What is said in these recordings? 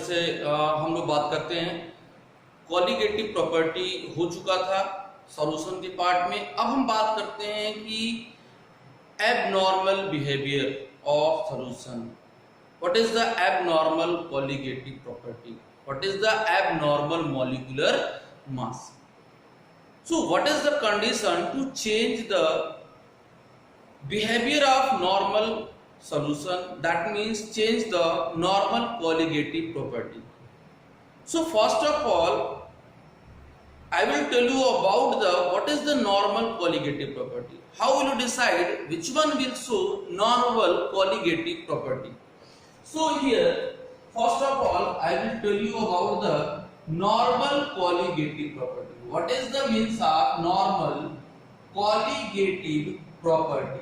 से हम लोग बात करते हैं। कॉलिगेटिव प्रॉपर्टी हो चुका था सॉल्यूशन के पार्ट में। अब हम बात करते हैं कि abnormal behaviour of solution. What is the abnormal colligative property? What is the abnormal molecular mass? So what is the condition to change the behavior of normal solution? That means change the normal colligative property. So first of all I will tell you about the what is the normal colligative property. How will you decide which one will show normal colligative property? So here first of all I will tell you about the normal colligative property. What is the means of normal colligative property?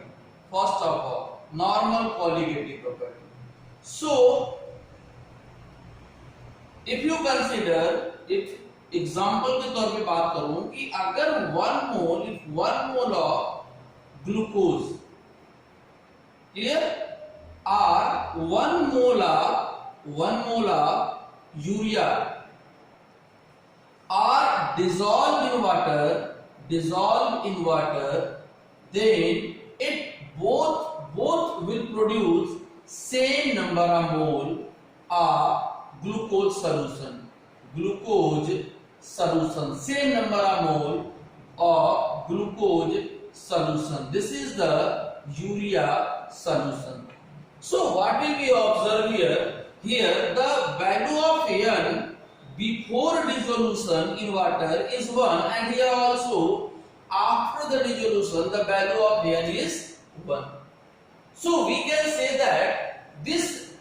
First of all, normal colligative property. So, if you consider, if example के तौर पे बात करूं कि अगर 1 mole of glucose, clear, or 1 mole of urea are dissolved in water, then it both will produce same number of mole of glucose solution, same number of mole of glucose solution. This is the urea solution. So what will be observed here the value of N before dissolution in water is 1, and here also after the dissolution the value of N is 1. So we can say that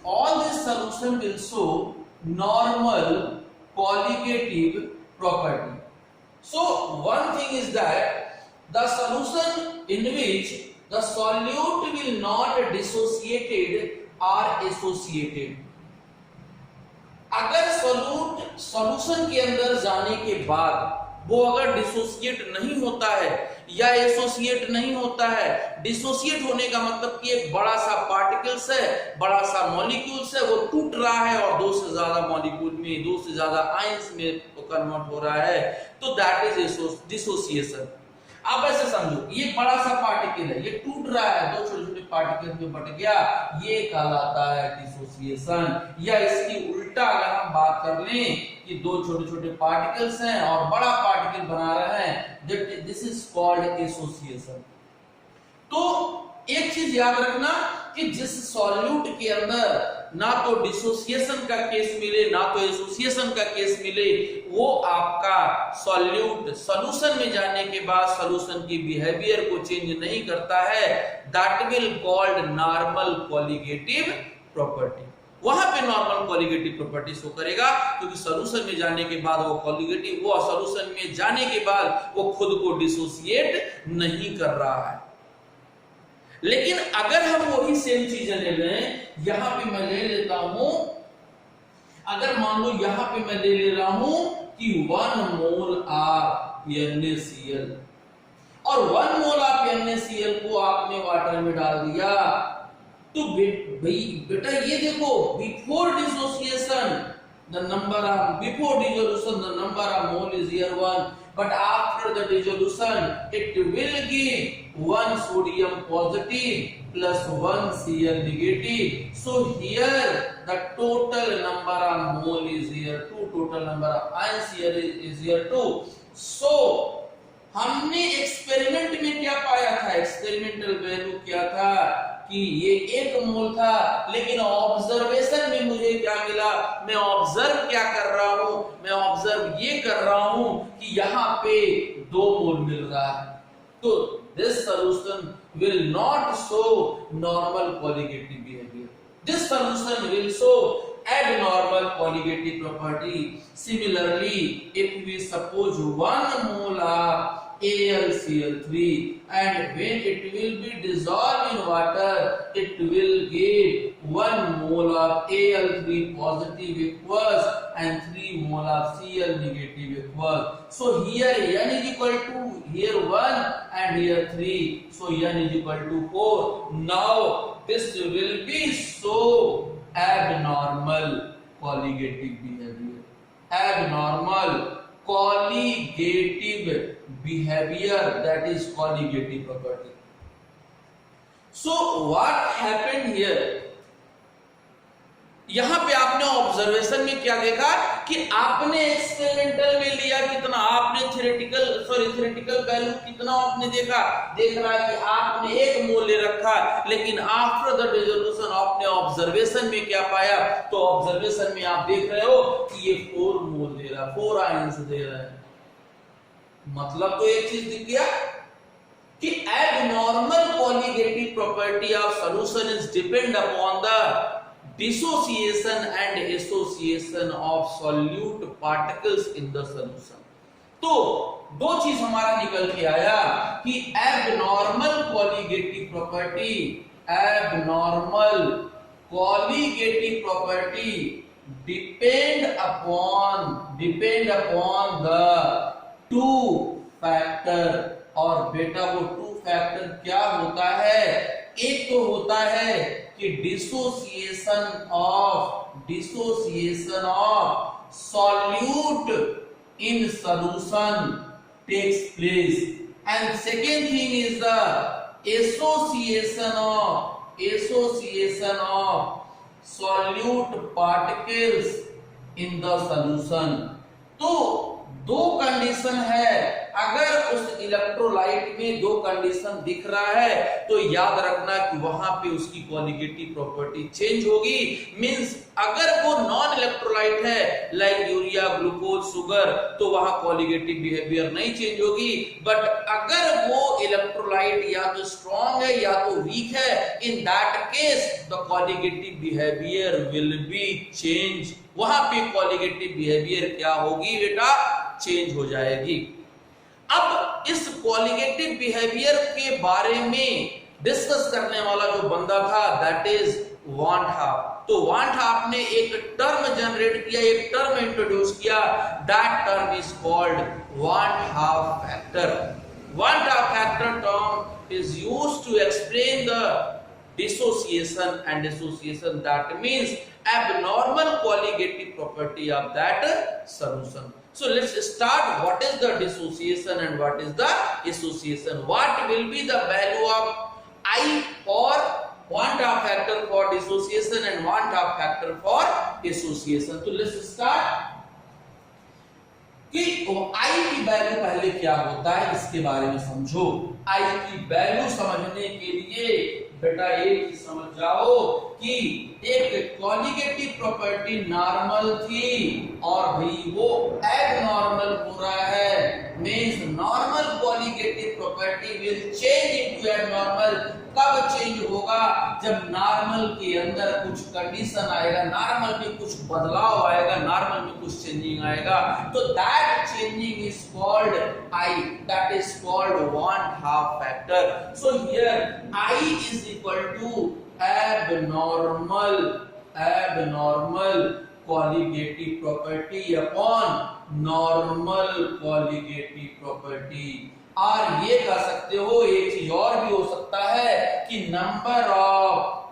all this solution will show normal colligative property. So one thing is that the solution in which the solute will not dissociated or associated. अगर solution के अंदर जाने के बाद वो अगर dissociate नहीं होता है या एसोसिएट नहीं होता है, डिसोसिएट होने का मतलब कि एक बड़ा सा पार्टिकल्स है, बड़ा सा मॉलिक्यूल्स है, वो टूट रहा है और दो से ज्यादा मॉलिक्यूल में, दो से ज्यादा आयंस में कन्वर्ट हो रहा है, तो दैट इज डिसोसिएशन। आप ऐसे समझो, ये बड़ा सा पार्टिकल है, ये टूट रहा है, दो छोटे छोटे पार्टिकल में बट गया, ये कहलाता है डिसोसिएशन। या इसकी उल्टा अगर हम बात कर लें कि दो छोटे छोटे पार्टिकल्स हैं और बड़ा पार्टिकल बना रहे हैं, दिस इज कॉल्ड एसोसिएशन। तो एक चीज याद रखना कि जिस सॉल्यूट के अंदर ना तो डिसोसिएशन का केस मिले ना तो एसोसिएशन का केस मिले, वो आपका सॉल्यूट सॉल्यूशन में जाने के बाद सॉल्यूशन की बिहेवियर को चेंज नहीं करता है, that will called normal colligative property. वहां पे नॉर्मल कॉलिगेटिव प्रॉपर्टी शो करेगा, क्योंकि सॉल्यूशन में जाने के बाद वो कॉलिगेटिव, वो सॉल्यूशन में जाने के बाद वो खुद को डिसोसिएट नहीं कर रहा है। लेकिन अगर हम वही सेम चीजें ले लें, यहां पे मैं ले लेता हूं, अगर मान लो यहां पे मैं ले रहा हूं कि 1 मोल ऑफ NaCl और 1 मोल ऑफ NaCl को आपने वाटर में डाल दिया, तो बेटा ये देखो, before dissociation the number of before dissolution the number of mole is here 1, but after the dissolution it will give 1 sodium positive plus 1 Cl negative. So here the total number of mole is here 2, total number of ions here is here 2. So हमने experiment में क्या पाया था, experimental value क्या था कि ये 1 मोल था, लेकिन ऑब्जर्वेशन में मुझे क्या मिला, मैं ऑब्जर्व क्या कर रहा हूं, मैं ऑब्जर्व ये कर रहा हूं कि यहाँ पे 2 मोल मिल रहा है। तो this solution will not show normal colligative behaviour, this solution will show abnormal colligative property. Similarly, if we suppose 1 mole of AlCl3 and when it will be dissolved in water, it will give 1 mole of Al3 positive aqueous and 3 mole of Cl negative aqueous. So here n is equal to here 1 and here 3. So n is equal to 4. Now this will be so abnormal. Colligative behaviour, abnormal colligative behaviour, that is colligative property. So what happened here, यहां पे आपने observation में क्या देखा कि आपने experimental में लिया कितना, आपने थ्योरेटिकल वैल्यू कितना आपने देख रहा है कि आपने 1 मोल ले रखा, लेकिन आफ्टर द डिसोल्यूशन आपने ऑब्जर्वेशन में क्या पाया, तो ऑब्जर्वेशन में आप देख रहे हो कि ये 4 मोल दे रहा है, 4 आयंस दे रहा है। मतलब तो एक चीज दिख गया कि abnormal colligative property of solution is depend upon the dissociation and association of solute particles in the solution। तो 2 चीज हमारा निकल के आया कि abnormal colligative property depend upon the 2 factor। और बेटा वो 2 फैक्टर क्या होता है, एक तो होता है कि dissociation of solute in solution takes place, and second thing is the association of solute particles in the solution. तो 2 कंडीशन है, अगर उस इलेक्ट्रोलाइट में 2 कंडीशन दिख रहा है तो याद रखना कि वहां पे उसकी कॉलीगेटिव प्रॉपर्टी चेंज होगी। मींस अगर वो नॉन इलेक्ट्रोलाइट है लाइक यूरिया, ग्लूकोज, शुगर, तो वहां कॉलीगेटिव बिहेवियर नहीं चेंज होगी। बट अगर वो इलेक्ट्रोलाइट या तो स्ट्रॉन्ग है या तो वीक है, in that case the colligative behaviour will be change. वहां पे कॉलीगेटिव बिहेवियर क्या होगी बेटा, चेंज हो जाएगी। अब इस कॉलीगेटिव बिहेवियर के बारे में डिस्कस करने वाला जो बंदा था दैट इज वान हाफ। तो वान हाफ ने एक टर्म जनरेट किया, एक टर्म इंट्रोड्यूस किया, that term is called van't Hoff factor. Van't Hoff factor term is used to explain the dissociation and association, that means abnormal colligative property of that solution. So let's start, what is the dissociation and what is the association, what will be the value of I for want of factor for dissociation and want of factor for association। तो let's start कि I की value पहले क्या होता है इसके बारे में समझो। I की वैल्यू समझने के लिए बेटा एक चीज समझ जाओ कि एक कॉलीगेटिव प्रॉपर्टी नॉर्मल थी और भाई वो एबनॉर्मल हो रहा है, means normal colligative property will change into abnormal. कब चेंज होगा, जब नॉर्मल के अंदर कुछ कंडीशन आएगा, नॉर्मल में कुछ बदलाव आएगा, नॉर्मल में कुछ चेंजिंग आएगा, तो that changing is called I, that is called one half factor। So here I is equal to abnormal colligative property upon normal colligative property। और ये कह सकते हो, एक चीज और भी हो सकता है कि number of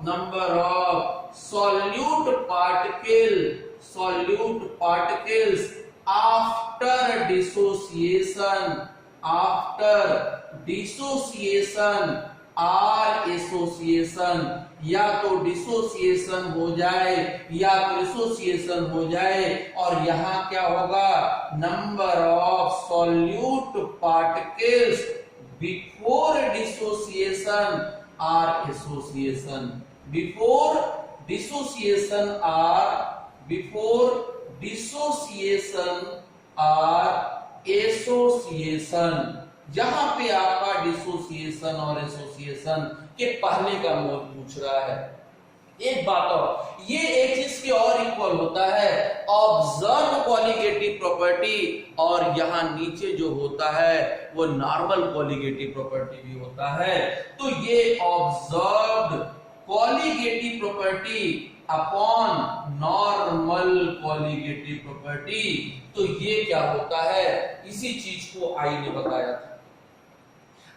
solute particles after dissociation और एसोसिएशन, या तो डिसोसिएशन हो जाए या तो एसोसिएशन हो जाए, और यहां क्या होगा, number of solute particles before dissociation और एसोसिएशन, बिफोर डिसोसिएशन और एसोसिएशन। जहां पे आपका डिसोसिएशन और एसोसिएशन के पहले का मोल पूछ रहा है। एक बात और, ये एक चीज के और इक्वल होता है ऑब्जर्व कॉलीगेटिव प्रॉपर्टी, और यहां नीचे जो होता है वो नॉर्मल कॉलीगेटिव प्रॉपर्टी भी होता है। तो ये observed colligative property upon normal colligative property, तो ये क्या होता है, इसी चीज को आई ने बताया था।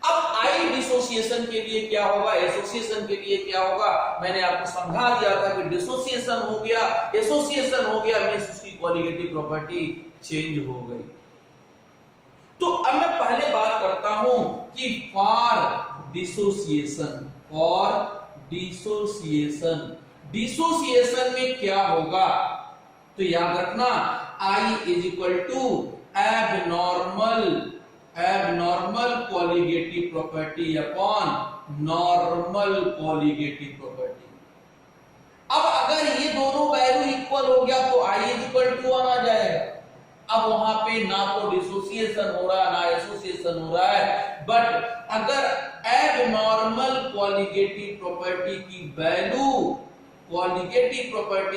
अब I एसोसिएशन के लिए क्या होगा, एसोसिएशन के लिए क्या होगा, मैंने आपको समझा दिया था कि डिसोसिएशन हो गया, एसोसिएशन हो गया, मींस उसकी कॉलिगेटिव प्रॉपर्टी चेंज हो गई। तो अब मैं पहले बात करता हूं कि फॉर डिसोसिएशन में क्या होगा। तो याद रखना I is equal to abnormal colligative property upon normal colligative property. अब अगर ये दोनों वैल्यू इक्वल हो गया तो I इज इक्वल टू 1 आ जाएगा। अब वहां पे ना तो डिसोसिएशन हो रहा है ना एसोसिएशन हो रहा है, बट अगर एबनॉर्मल कॉलिगेटिव प्रॉपर्टी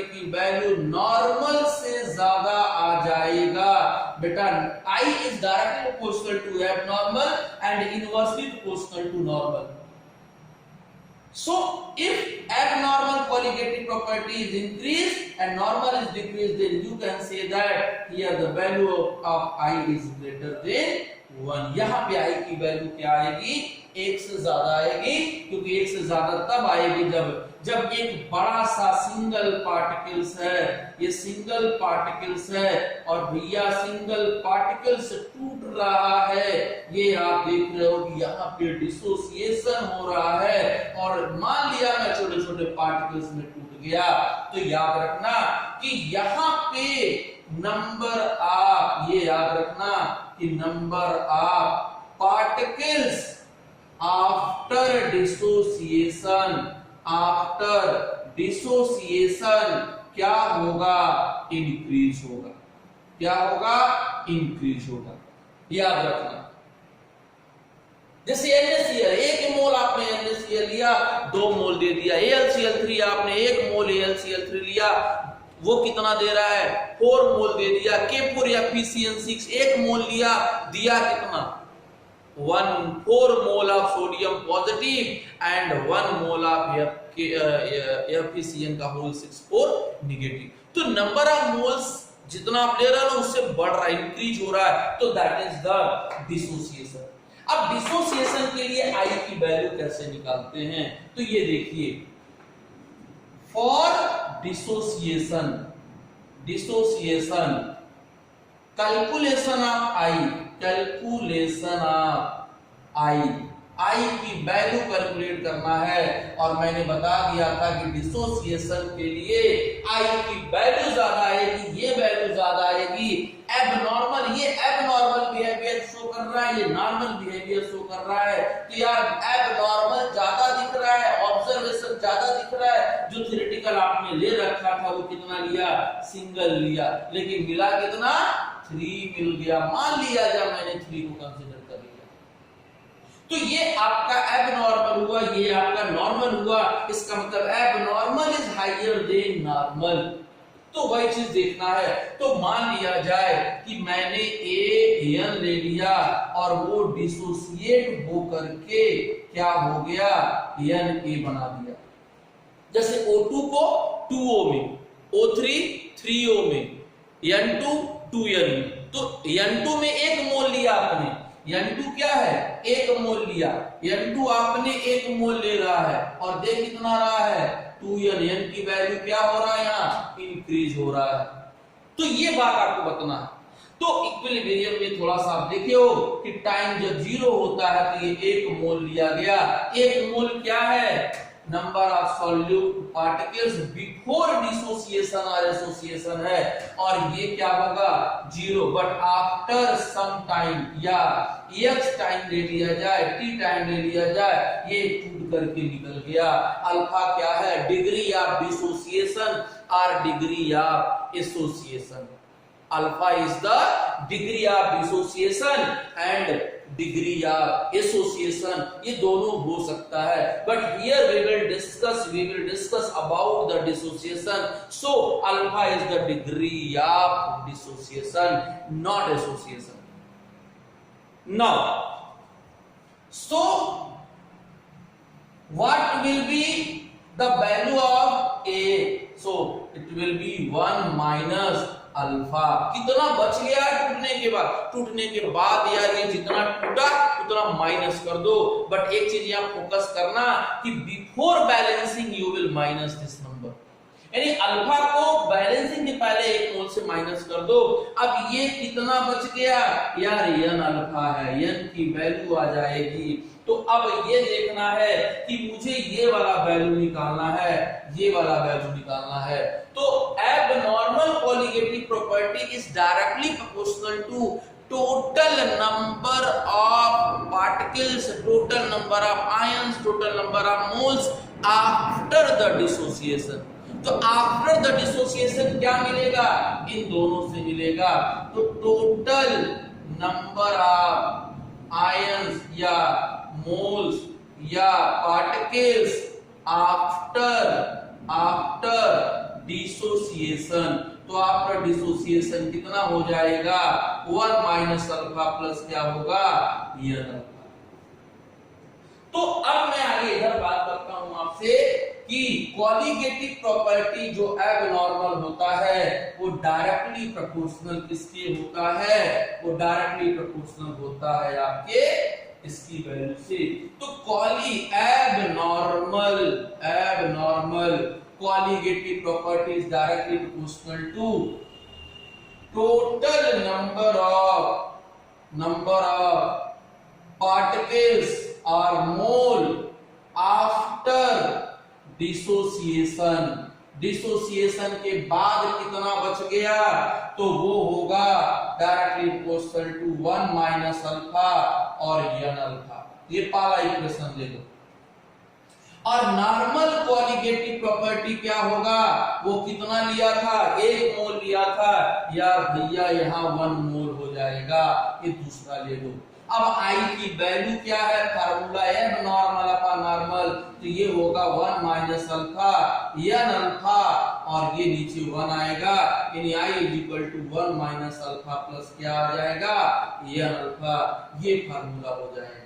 की वैल्यू नॉर्मल से ज्यादा आ जाएगा, बेटा I is directly proportional to abnormal and inversely proportional to normal. So if abnormal colligative property is increased and normal is decreased, then you can say that here the value of I is greater than 1। यहाँ पे I की value क्या आएगी, 1 से ज्यादा आएगी, क्योंकि 1 से ज्यादा तब आएगी जब एक बड़ा सा सिंगल पार्टिकल्स है, ये सिंगल पार्टिकल्स है और भैया सिंगल पार्टिकल्स टूट रहा है। ये आप देख रहे हो कि यहाँ पे डिसोसिएशन हो रहा है और मान लिया मैं छोटे छोटे पार्टिकल्स में टूट गया, तो याद रखना कि यहाँ पे नंबर ऑफ, ये याद रखना कि number of particles after dissociation क्या होगा, इंक्रीज होगा। क्या होगा, इंक्रीज होगा। याद रखना जैसे NaCl, 1 मोल आपने NaCl लिया, 2 मोल दे दिया। AlCl3 आपने 1 मोल AlCl3 लिया, वो कितना दे रहा है, 4 मोल दे दिया। K4 FeCN6 1 मोल लिया, दिया कितना, 4 mole of sodium positive and 1 mole of FeCN का होल 6 नेगेटिव। तो नंबर ऑफ मोल्स जितना आप ले रहे हो उससे बढ़ रहा है, इंक्रीज हो रहा है, तो दैट इज द डिसोसिएशन। अब डिसोसिएशन के लिए I की वैल्यू कैसे निकालते हैं, तो ये देखिए, for dissociation calculation of I की वैल्यू कैलकुलेट करना है। और मैंने बता दिया था कि डिसोसिएशन के लिए I की वैल्यू ज्यादा आएगी, ये वैल्यू ज्यादा आएगी। एबनॉर्मल, ये एबनॉर्मल बिहेवियर शो कर रहा है, ये नॉर्मल बिहेवियर शो कर रहा है। तो यार एबनॉर्मल ज्यादा दिख रहा है, ऑब्जर्वेशन ज्यादा दिख रहा है। जो थ्योरेटिकल आपने ले रखा था वो कितना लिया, सिंगल लिया, लेकिन मिला कितना, 3 मिल गया। मान लिया जब मैंने 3 को कंसीडर कर लिया, तो ये आपका एबनॉर्मल हुआ, ये आपका नॉर्मल हुआ। इसका मतलब abnormal is higher than normal. तो वही चीज देखना है। तो मान लिया जाए कि मैंने AN ले लिया और वो डिसोसिएट हो करके क्या हो गया, Na बना दिया। जैसे O2 को 2O में, O3 3O में, N2 2N में। तो N2 में 1 मोल लिया आपने, N2 क्या है, 1 मोल लिया। N2 आपने 1 मोल ले रहा है और देख कितना रहा है, 2N। N की वैल्यू क्या हो रहा है, यहाँ इंक्रीज हो रहा है। तो ये बात आपको बताना है। तो इक्विलिब्रियम में थोड़ा सा आप देखे हो कि टाइम जब 0 होता है तो ये 1 मोल लिया गया। 1 मोल क्या है, number of solute particles before dissociation और एसोसिएशन है, और ये क्या होगा, 0। बट आफ्टर सम टाइम या x टाइम ले लिया जाए, t टाइम ले लिया जाए, ये टूट करके निकल गया। अल्फा क्या है, डिग्री ऑफ डिसोसिएशन और degree of association. Alpha is the degree of dissociation and degree of association, ये दोनों हो सकता है। But here we will discuss about the dissociation. So alpha is the degree of dissociation, not association. Now so what will be the value of A? So it will be 1 minus alpha. कितना बच गया टूटने के बाद? टूटने के बाद यार ये जितना टूटा उतना माइनस कर दो। बट एक चीज यहाँ फोकस करना कि before balancing you will minus this number, यानी अल्फा को बैलेंसिंग के पहले एक मोल से माइनस कर दो। अब ये कितना बच गया यार, n अल्फा है, n की वैल्यू आ जाएगी। तो अब ये देखना है कि मुझे ये वाला वैल्यू निकालना है, ये वाला वैल्यू निकालना है। तो abnormal colligative property is directly proportional to total number of particles, total number of ions, total number of moles after the dissociation. तो आफ्टर द डिसोसिएशन क्या मिलेगा, इन दोनों से मिलेगा। तो टोटल नंबर ऑफ आयंस या मोल्स या पार्टिकल्स आफ्टर डिसोसिएशन। तो आफ्टर डिसोसिएशन कितना हो जाएगा, 1 माइनस अल्फा प्लस क्या होगा, n अल्फा। तो अब मैं आगे इधर बात करता हूं आपसे कि कोलिगेटिव प्रॉपर्टी जो एबनॉर्मल होता है वो डायरेक्टली प्रोपोर्शनल किसके होता है, वो डायरेक्टली प्रोपोर्शनल होता है आपके इसकी वैल्यू से। तो abnormal colligative property is directly proportional to total number of particles or mole after dissociation। Dissociation के बाद कितना बच गया, तो वो होगा directly proportional to 1 minus alpha और n अल्फा। ये पहला इक्वेशन ले लो। और नॉर्मल कोलिगेटिव प्रॉपर्टी क्या होगा, वो कितना लिया था, 1 मोल लिया था यार भैया, यहाँ 1 मोल हो जाएगा। ये दूसरा ले लो। अब I की वैल्यू क्या है, फार्मूला है नॉर्मल अपॉन नॉर्मल, तो ये होगा 1 माइनस अल्फा n अल्फा और ये नीचे 1 आएगा, यानी I is equal to 1 minus alpha plus क्या आ जाएगा, n अल्फा। ये फार्मूला हो जाएगा।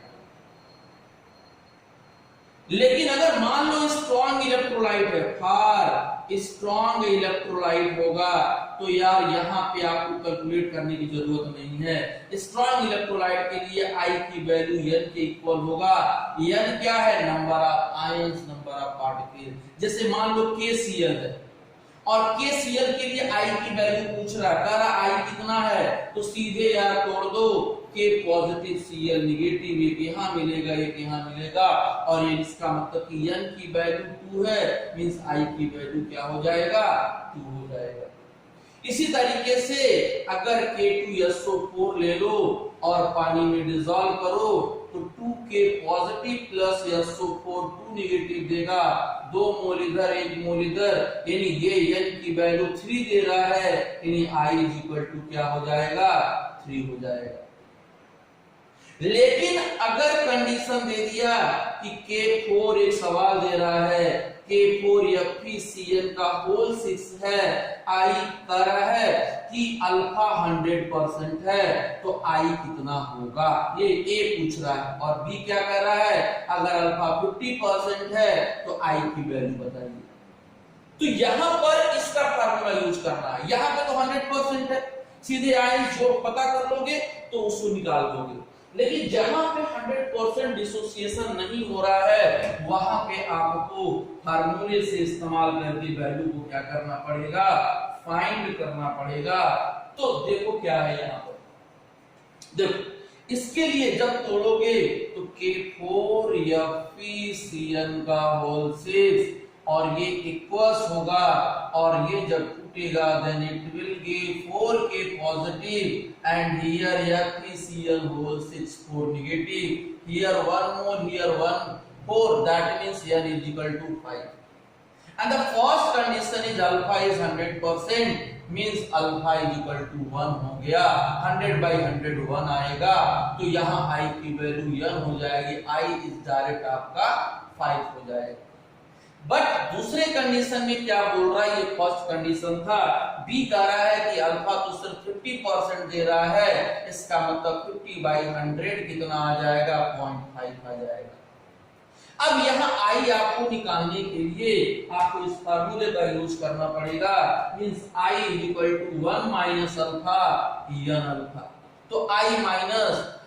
लेकिन अगर मान लो स्ट्रॉन्ग इलेक्ट्रोलाइट है, फार स्ट्रॉन्ग इलेक्ट्रोलाइट होगा, तो यार यहाँ पे आपको कैलकुलेट करने की जरूरत नहीं है। स्ट्रॉन्ग इलेक्ट्रोलाइट के लिए I की वैल्यू n के इक्वल होगा। n क्या है, number of ions, number of particle. जैसे मान लो KCl है और KCl के लिए I की वैल्यू पूछ रहा है, कह रहा I कितना है, तो सीधे यार तोड़ दो, K पॉजिटिव Cl निगेटिव, एक यहाँ मिलेगा एक यहाँ मिलेगा, और ये इसका मतलब कि n की वैल्यू 2 है, मींस I की वैल्यू क्या हो जाएगा, 2 हो जाएगा। इसी तरीके से अगर K2SO4 ले लो और पानी में डिसॉल्व करो, तो 2K positive plus SO4 2 negative देगा, 2 मोल इधर 1 मोल इधर, यानी ये n की वैल्यू 3 दे रहा है, यानी I इज इक्वल टू क्या हो जाएगा, 3 हो जाएगा। लेकिन अगर कंडीशन दे दिया कि K4, एक सवाल दे रहा है, K4 FeCl का होल 6 है, I कह रहा है कि अल्फा 100% है, तो I कितना होगा, ये A पूछ रहा है, और B क्या कह रहा है, अगर अल्फा 50% है तो I की वैल्यू बताइए। तो यहां पर इसका फार्मूला यूज करना है। यहां पे तो 100% है, सीधे I जो पता कर लोगे तो उसको निकाल दोगे। लेकिन जहां पे 100% डिसोसिएशन नहीं हो रहा है, वहां पे आपको फार्मूले से इस्तेमाल करके वैल्यू को क्या करना पड़ेगा, फाइंड करना पड़ेगा। तो देखो क्या है यहाँ पर, देखो इसके लिए जब तोड़ोगे तो K4 FeCl का होल 6 और ये इक्वल्स होगा, और ये जब टूटेगा then it will give 4K positive and here FeCl whole 6 4 negative, here 1 mole, here 1 4, that means n is equal to 5, and the first condition is alpha is 100%, means alpha is equal to 1 हो गया, 100 by 100 1 आएगा, तो यहाँ I की value n हो जाएगी, I इस direct आपका 5 हो जाएगा। बट दूसरे कंडीशन में क्या बोल रहा है, ये फर्स्ट कंडीशन था, बी कह रहा है कि अल्फा तो सिर्फ 50% दे रहा है, इसका मतलब 50 by 100 कितना आ जाएगा, 0.5 आ जाएगा। अब यहाँ I आपको निकालने के लिए आपको इस फार्मूले का यूज करना पड़ेगा, means I is equal to 1 minus alpha n alpha. तो I माइनस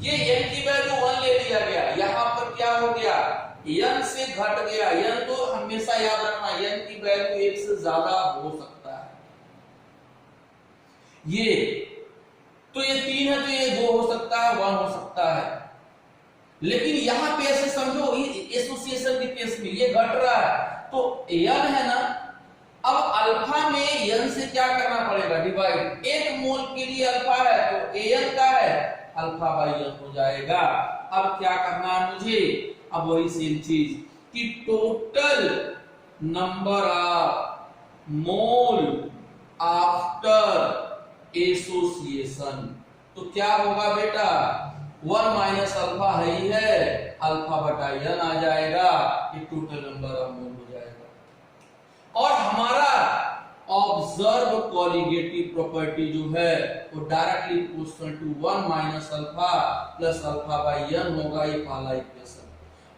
ये n की वैल्यू 1 ले लिया गया, यहां पर क्या हो गया, n से घट गया। n तो हमेशा याद रखना n की वैल्यू 1 से ज्यादा हो सकता है। ये 3 है तो ये 2 हो सकता है, 1 हो सकता है। लेकिन यहां पे ऐसे समझो एसोसिएशन के केस में ये घट रहा है तो n है ना, अब अल्फा में n से क्या करना पड़ेगा, डिवाइड। 1 मोल के लिए अल्फा है तो an का है अल्फा बाई n हो जाएगा। अब क्या करना है मुझे, अब वही सेम चीज कि total number of mole after association, तो क्या होगा बेटा, 1 माइनस अल्फा है ही है, अल्फा बटा n आ जाएगा, ये टोटल नंबर ऑफ मोल हो जाएगा। और हमारा ऑब्जर्व कॉलिगेटिव प्रॉपर्टी जो है वो directly proportional to 1 minus alpha plus alpha by n होगा, ये पहला इक्वेशन।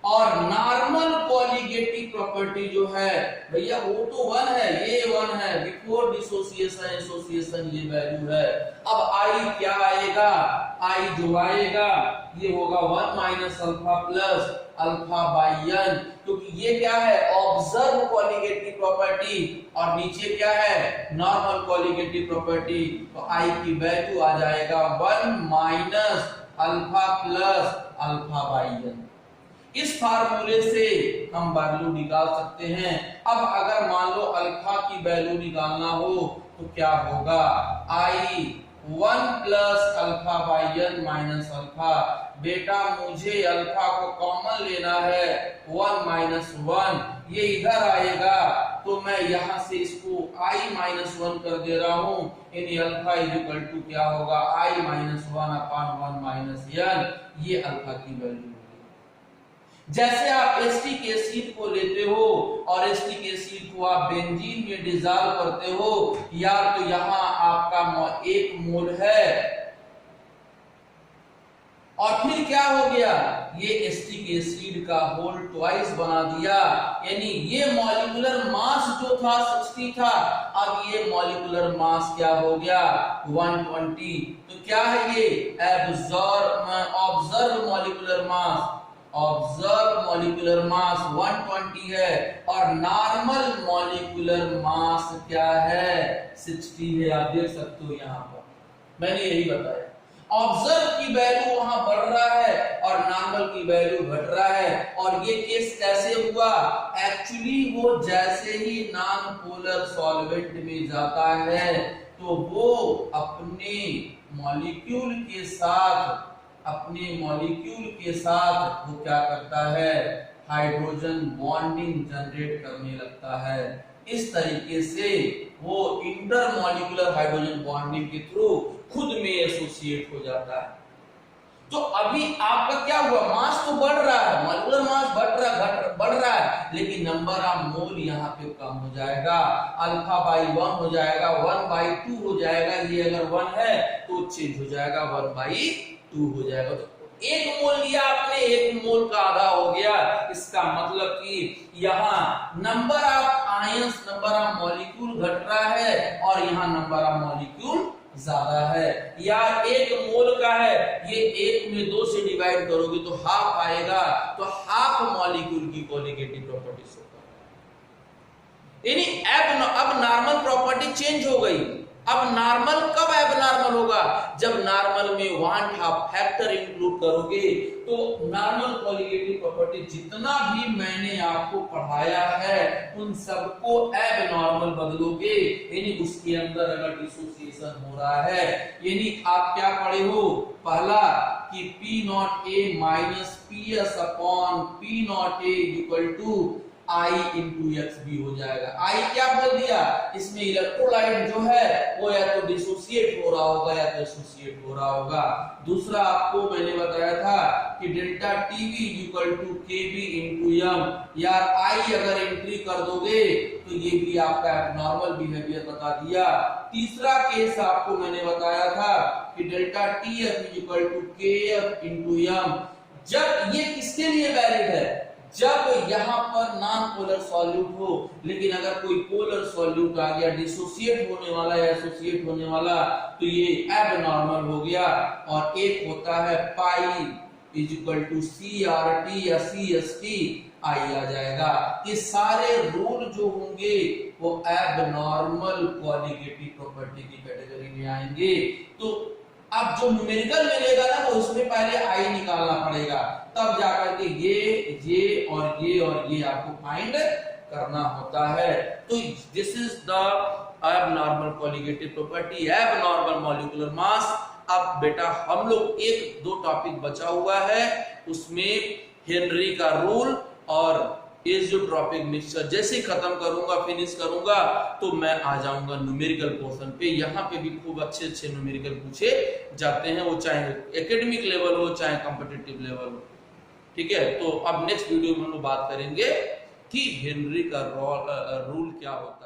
और नॉर्मल कॉलिगेटिव प्रॉपर्टी जो है भैया वो तो 1 है, ये 1 है, बिफोर डिसोसिएशन एसोसिएशन ये वैल्यू है। अब आई क्या आएगा, आई जो आएगा ये होगा 1 minus alpha plus alpha by n, क्योंकि ये क्या है, ऑब्जर्व कॉलिगेटिव प्रॉपर्टी, और नीचे क्या है, नॉर्मल कॉलिगेटिव प्रॉपर्टी। तो आई की वैल्यू आ जाएगा 1 minus alpha plus alpha by n। इस फार्मूले से हम वैल्यू निकाल सकते हैं। अब अगर मान लो अल्फा की वैल्यू निकालना हो तो क्या होगा, आई 1 plus alpha by n minus alpha. बेटा मुझे अल्फा को कॉमन लेना है, 1 माइनस 1 ये इधर आएगा तो मैं यहां से इसको i माइनस 1 कर दे रहा हूं, यानी अल्फा इज इक्वल टू क्या होगा, i minus 1 upon 1 minus n, ये अल्फा की वैल्यू। जैसे आप एसिटिक एसिड को लेते हो और एसिटिक एसिड को आप बेंजीन में डिसॉल्व करते हो, या तो यहां आपका 1 मोल है और फिर क्या हो गया, ये एसिटिक एसिड का होल ट्वाइस बना दिया, यानी ये मॉलिक्यूलर मास जो था 60 था, अब ये मॉलिक्यूलर मास क्या हो गया 120। तो क्या है ये, observe molecular mass, observe molecular mass 120 है और नॉर्मल मॉलिक्यूलर मास क्या है 60 है। आप देख सकते हो यहां पर मैंने यही बताया, ऑब्जर्व की वैल्यू वहां बढ़ रहा है और नॉर्मल की वैल्यू घट रहा है। और ये केस कैसे हुआ, एक्चुअली वो जैसे ही नॉन पोलर सॉल्वेंट में जाता है तो वो अपने मॉलिक्यूल के साथ वो क्या करता है, हाइड्रोजन बॉन्डिंग जनरेट करने लगता है। इस तरीके से वो इंटरमॉलिक्यूलर हाइड्रोजन बॉन्डिंग के थ्रू खुद में एसोसिएट हो जाता है। तो अभी आपका क्या हुआ, मास तो बढ़ रहा है, मॉलिक्यूलर मास बढ़ रहा है, लेकिन नंबर ऑफ मोल यहाँ पे कम हो जाएगा, अल्फा बाई 1 हो जाएगा, 1 बाई 2 हो जाएगा। ये अगर 1 है तो चेंज हो जाएगा 1 बाई 2 हो जाएगा। तो 1 मोल लिया आपने, 1 मोल का आधा हो गया। इसका मतलब कि यहाँ number of ions, number of molecule घट रहा है और यहाँ नंबर ऑफ मॉलिक्यूल ज्यादा है। या 1 मोल का है, ये 1 में 2 से डिवाइड करोगे तो हाफ आएगा, तो हाफ मॉलिक्यूल की कॉलिगेटिव प्रॉपर्टीज होगा। यानी अब नॉर्मल प्रॉपर्टी चेंज हो गई। अब नॉर्मल कब एबनॉर्मल होगा, जब नॉर्मल में वांट हाफ फैक्टर इंक्लूड करोगे तो नॉर्मल कॉलिगेटिव प्रॉपर्टी जितना भी मैंने आपको पढ़ाया है उन सबको एबनॉर्मल बदलोगे, यानी उसके अंदर अगर डिसोसिएशन हो रहा है, यानी आप क्या पढ़े हो, पहला कि P0A minus PS upon P0A equal to I into x भी हो जाएगा। I क्या बोल दिया, इसमें इलेक्ट्रोलाइट जो है वो या तो डिसोसिएट हो रहा होगा या तो एसोसिएट हो रहा होगा। दूसरा आपको मैंने बताया था कि delta TB equal to KB into m, यार I अगर एंट्री कर दोगे तो ये भी आपका एबनॉर्मल बिहेवियर बता दिया। तीसरा केस आपको मैंने बताया था कि delta TF equal to KF into m, जब ये किसके लिए वैलिड है, जब यहाँ पर नॉन पोलर सॉल्यूट हो, लेकिन अगर कोई पोलर सॉल्यूट आ गया, डिसोसिएट होने वाला या एसोसिएट होने वाला, तो ये एबनॉर्मल हो गया। और एक होता है pi is equal to CRT या CST, आई आ जाएगा। ये सारे रूल जो होंगे वो एबनॉर्मल कॉलिगेटिव प्रॉपर्टी की कैटेगरी में आएंगे। तो अब जो न्यूमेरिकल मिलेगा ना, वो उसमें पहले आई निकालना पड़ेगा, तब जाकर के ये और ये आपको फाइंड करना होता है। तो this is the abnormal colligative property, abnormal molecular मास। अब बेटा हम लोग एक दो टॉपिक बचा हुआ है, उसमें हेनरी का रूल और एजियोट्रॉपिक मिक्सचर जैसे खत्म करूंगा, फिनिश करूंगा, तो मैं आ जाऊंगा न्यूमेरिकल पोर्शन पे। यहाँ पे भी खूब अच्छे अच्छे न्यूमेरिकल पूछे जाते हैं, वो चाहे एकेडमिक लेवल हो चाहे कॉम्पिटिटिव लेवल हो। ठीक है, तो अब नेक्स्ट वीडियो में हम लोग बात करेंगे कि हेनरी का रूल क्या होता है।